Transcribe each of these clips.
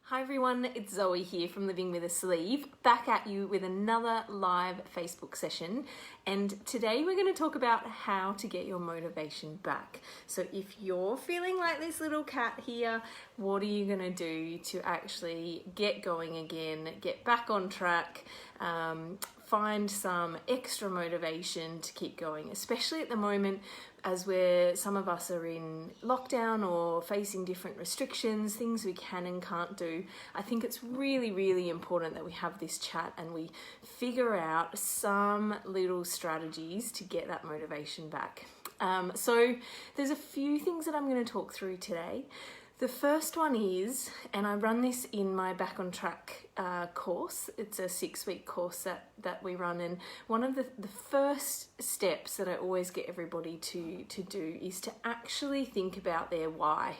Hi everyone, it's Zoe here from Living with a Sleeve, back at you with another live Facebook session. And today we're going to talk about how to get your motivation back. So if you're feeling like this little cat here, what are you going to do to actually get going again, get back on track, find some extra motivation to keep going, especially at the moment as some of us are in lockdown or facing different restrictions, things we can and can't do. I think it's really, really important that we have this chat and we figure out some little strategies to get that motivation back. So there's a few things that I'm going to talk through today. The first one is, and I run this in my Back on Track course, it's a 6-week course that we run, and one of the first steps that I always get everybody to do is to actually think about their why.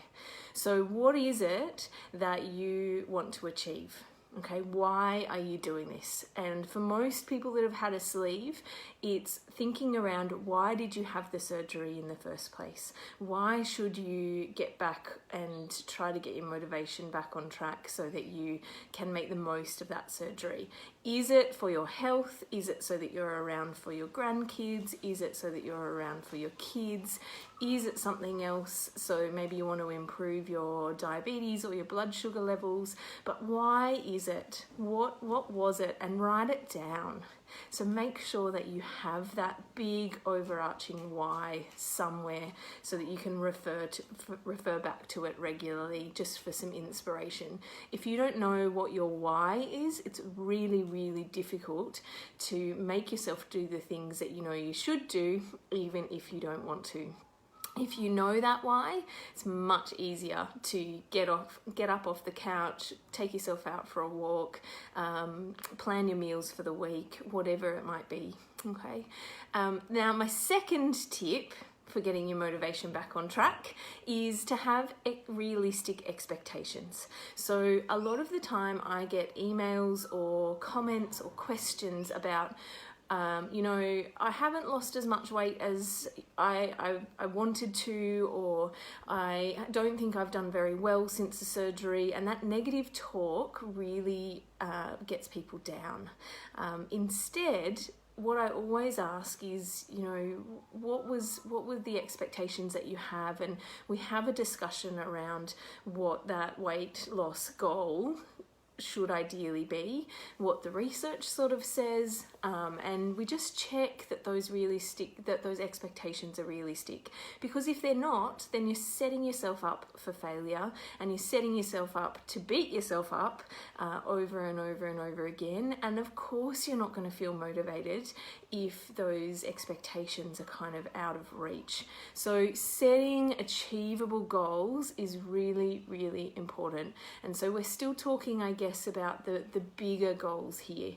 So what is it that you want to achieve? Okay, why are you doing this? And for most people that have had a sleeve, it's thinking around, why did you have the surgery in the first place? Why should you get back and try to get your motivation back on track so that you can make the most of that surgery? Is it for your health? Is it so that you're around for your grandkids? Is it so that you're around for your kids? Is it something else? So maybe you want to improve your diabetes or your blood sugar levels, but why is it? What was it? And write it down. So make sure that you have that big overarching why somewhere so that you can refer back to it regularly just for some inspiration. If you don't know what your why is, it's really, really difficult to make yourself do the things that you know you should do, even if you don't want to. If you know that why, it's much easier to get up off the couch, take yourself out for a walk, plan your meals for the week, whatever it might be, okay? Now, my second tip for getting your motivation back on track is to have realistic expectations. So a lot of the time I get emails or comments or questions about I haven't lost as much weight as I wanted to, or I don't think I've done very well since the surgery, and that negative talk really gets people down. Instead, what I always ask is, what were the expectations that you have? And we have a discussion around what that weight loss goal should ideally be, what the research sort of says, and we just check that those expectations are realistic. Because if they're not, then you're setting yourself up for failure, and you're setting yourself up to beat yourself up over and over and over again. And of course, you're not going to feel motivated if those expectations are kind of out of reach. So setting achievable goals is really, really important. And so we're still talking, I guess, about the bigger goals here.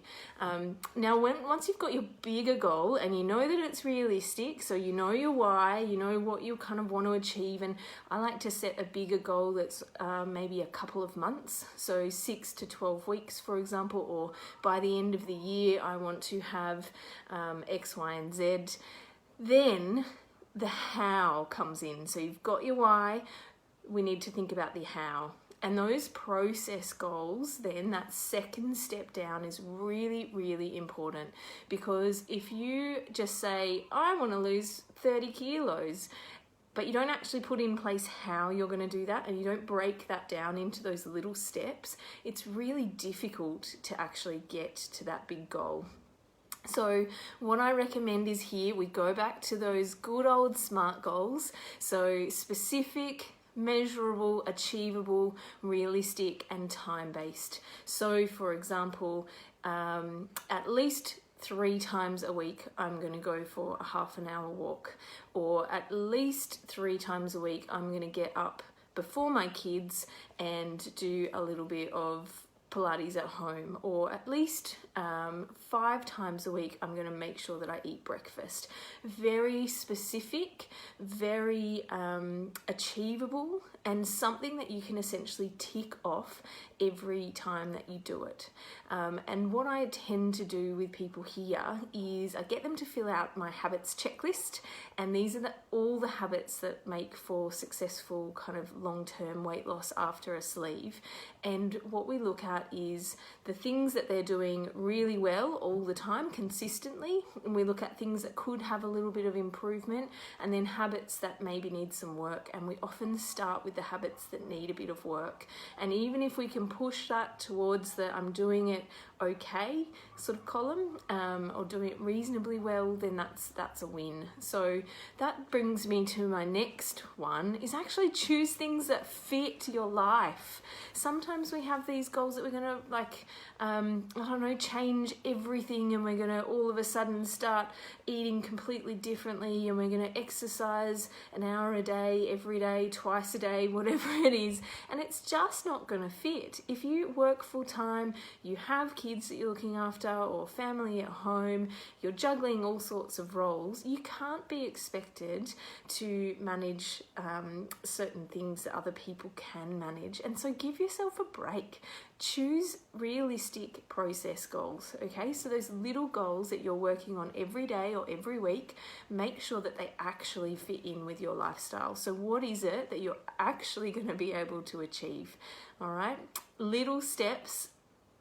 Now, once you've got your bigger goal and you know that it's realistic, so you know your why, you know what you kind of want to achieve, and I like to set a bigger goal that's maybe a couple of months, so 6 to 12 weeks, for example, or by the end of the year, I want to have X, Y, and Z. Then the how comes in. So you've got your why, we need to think about the how. And those process goals, then that second step down is really, really important, because if you just say, I want to lose 30 kilos, but you don't actually put in place how you're going to do that, and you don't break that down into those little steps, it's really difficult to actually get to that big goal. So what I recommend is here we go back to those good old SMART goals. So specific, measurable, achievable, realistic, and time-based. So for example, at least 3 times a week I'm going to go for a half an hour walk, or at least 3 times a week I'm going to get up before my kids and do a little bit of Pilates at home, or at least 5 times a week I'm going to make sure that I eat breakfast. Very specific, very achievable, and something that you can essentially tick off every time that you do it. And what I tend to do with people here is I get them to fill out my habits checklist, and these are all the habits that make for successful kind of long-term weight loss after a sleeve. And what we look at is the things that they're doing really well all the time consistently, and we look at things that could have a little bit of improvement, and then habits that maybe need some work. And we often start with the habits that need a bit of work, and even if we can push that towards the I'm doing it okay sort of column, or doing it reasonably well, then that's a win. So that brings me to my next one, is actually choose things that fit your life. Sometimes we have these goals that we're gonna change everything, and we're gonna all of a sudden start eating completely differently, and we're gonna exercise an hour a day, every day, twice a day, whatever it is, and it's just not gonna fit. If you work full time, you have kids that you're looking after, or family at home, you're juggling all sorts of roles, you can't be expected to manage certain things that other people can manage. And so give yourself a break. Choose realistic process goals, okay? So those little goals that you're working on every day or every week, make sure that they actually fit in with your lifestyle. So what is it that you're actually going to be able to achieve? All right, little steps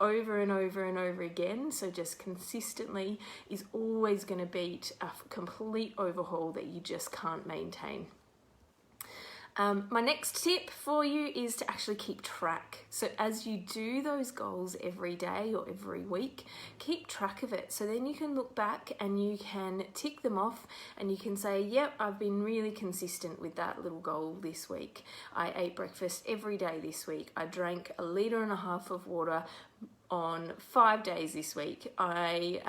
over and over and over again, so just consistently, is always going to beat a complete overhaul that you just can't maintain. My next tip for you is to actually keep track. So as you do those goals every day or every week, keep track of it. So then you can look back and you can tick them off, and you can say, yep, I've been really consistent with that little goal this week. I ate breakfast every day this week. I drank 1.5 liters of water on 5 days this week. I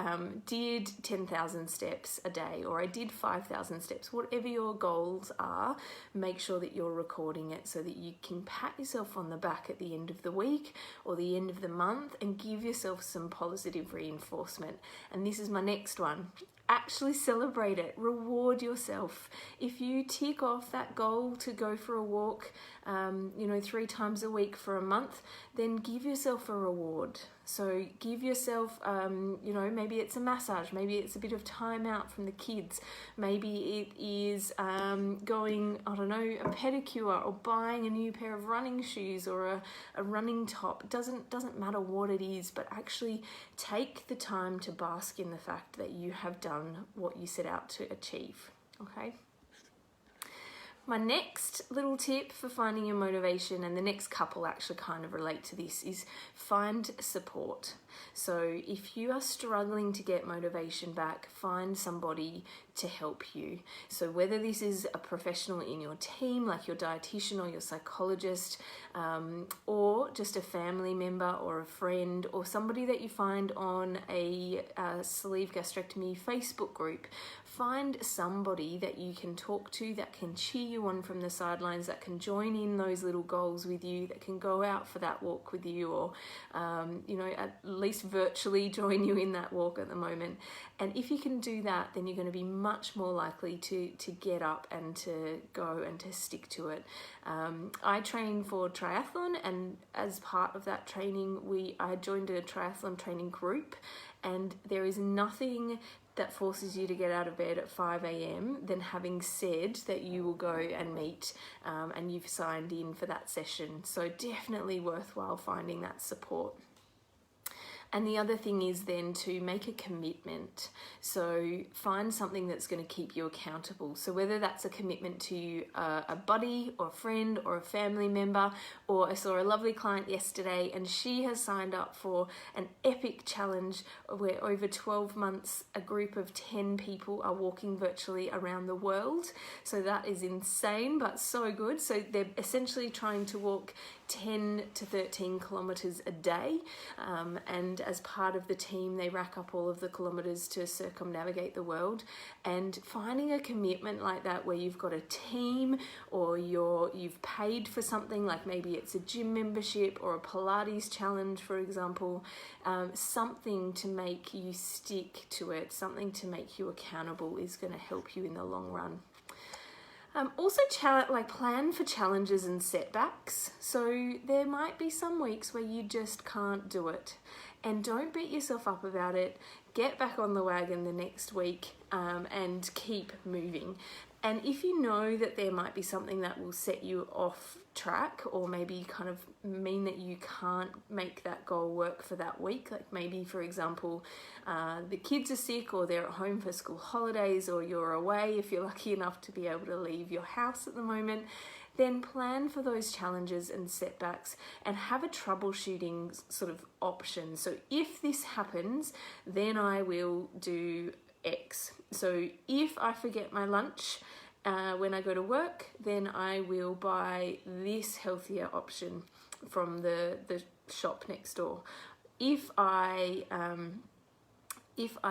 did 10,000 steps a day, or I did 5,000 steps. Whatever your goals are, make sure that you're recording it so that you can pat yourself on the back at the end of the week or the end of the month and give yourself some positive reinforcement. And this is my next one. Actually celebrate it, reward yourself. If you tick off that goal to go for a walk, 3 times a week for a month, then give yourself a reward. So give yourself, maybe it's a massage, maybe it's a bit of time out from the kids, maybe it is going, a pedicure, or buying a new pair of running shoes, or a running top. Doesn't matter what it is, but actually take the time to bask in the fact that you have done what you set out to achieve, okay? My next little tip for finding your motivation, and the next couple actually kind of relate to this, is find support. So if you are struggling to get motivation back, find somebody to help you. So whether this is a professional in your team, like your dietitian or your psychologist, or just a family member or a friend, or somebody that you find on a sleeve gastrectomy Facebook group, find somebody that you can talk to, that can cheer you on from the sidelines, that can join in those little goals with you, that can go out for that walk with you, or at least virtually join you in that walk at the moment. And if you can do that, then you're going to be much more likely to get up and to go and to stick to it. I train for triathlon, and as part of that training, I joined a triathlon training group, and there is nothing that forces you to get out of bed at 5 a.m. than having said that you will go and meet and you've signed in for that session. So definitely worthwhile finding that support. And the other thing is then to make a commitment. So find something that's going to keep you accountable. So whether that's a commitment to a buddy or a friend or a family member, or I saw a lovely client yesterday and she has signed up for an epic challenge where over 12 months, a group of 10 people are walking virtually around the world. So that is insane, but so good. So they're essentially trying to walk 10 to 13 kilometers a day, and as part of the team they rack up all of the kilometers to circumnavigate the world. And finding a commitment like that, where you've got a team, or you've paid for something, like maybe it's a gym membership or a Pilates challenge, for example, something to make you stick to it, something to make you accountable, is going to help you in the long run. Also, plan for challenges and setbacks. So there might be some weeks where you just can't do it, and don't beat yourself up about it. Get back on the wagon the next week and keep moving. And if you know that there might be something that will set you off track, or maybe kind of mean that you can't make that goal work for that week, like maybe, for example, the kids are sick, or they're at home for school holidays, or you're away if you're lucky enough to be able to leave your house at the moment, then plan for those challenges and setbacks and have a troubleshooting sort of option. So if this happens, then I will do X. So if I forget my lunch when I go to work, then I will buy this healthier option from the shop next door. If I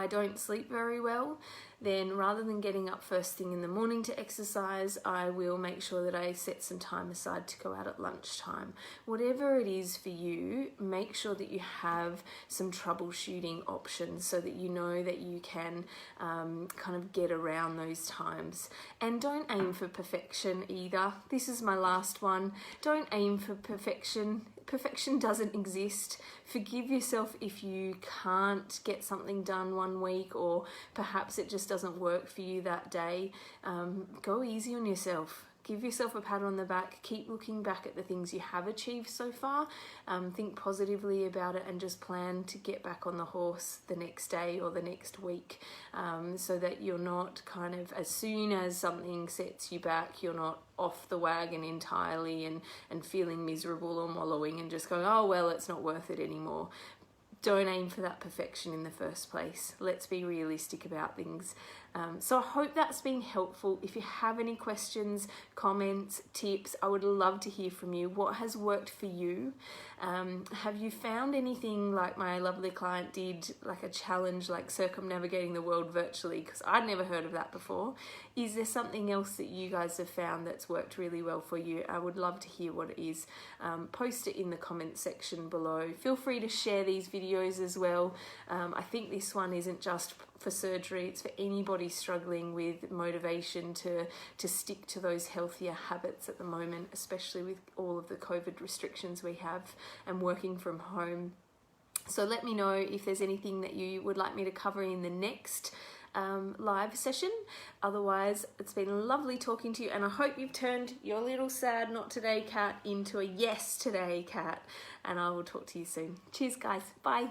don't sleep very well, then rather than getting up first thing in the morning to exercise, I will make sure that I set some time aside to go out at lunchtime. Whatever it is for you, make sure that you have some troubleshooting options so that you know that you can kind of get around those times. And don't aim for perfection either. This is my last one. Don't aim for perfection. Perfection doesn't exist. Forgive yourself if you can't get something done one week, or perhaps it just doesn't work for you that day. Go easy on yourself. Give yourself a pat on the back. Keep looking back at the things you have achieved so far. Think positively about it, and just plan to get back on the horse the next day or the next week, so that you're not kind of, as soon as something sets you back, you're not off the wagon entirely and feeling miserable or wallowing and just going, oh, well, it's not worth it anymore. Don't aim for that perfection in the first place. Let's be realistic about things. So I hope that's been helpful. If you have any questions, comments, tips, I would love to hear from you. What has worked for you? Have you found anything like my lovely client did, like a challenge like circumnavigating the world virtually? Because I'd never heard of that before. Is there something else that you guys have found that's worked really well for you? I would love to hear what it is. Post it in the comments section below. Feel free to share these videos as well. I think this one isn't just for surgery, it's for anybody struggling with motivation to stick to those healthier habits at the moment, especially with all of the COVID restrictions we have and working from home. So let me know if there's anything that you would like me to cover in the next live session. Otherwise, it's been lovely talking to you, and I hope you've turned your little sad not today cat into a yes today cat, and I will talk to you soon. Cheers guys, bye.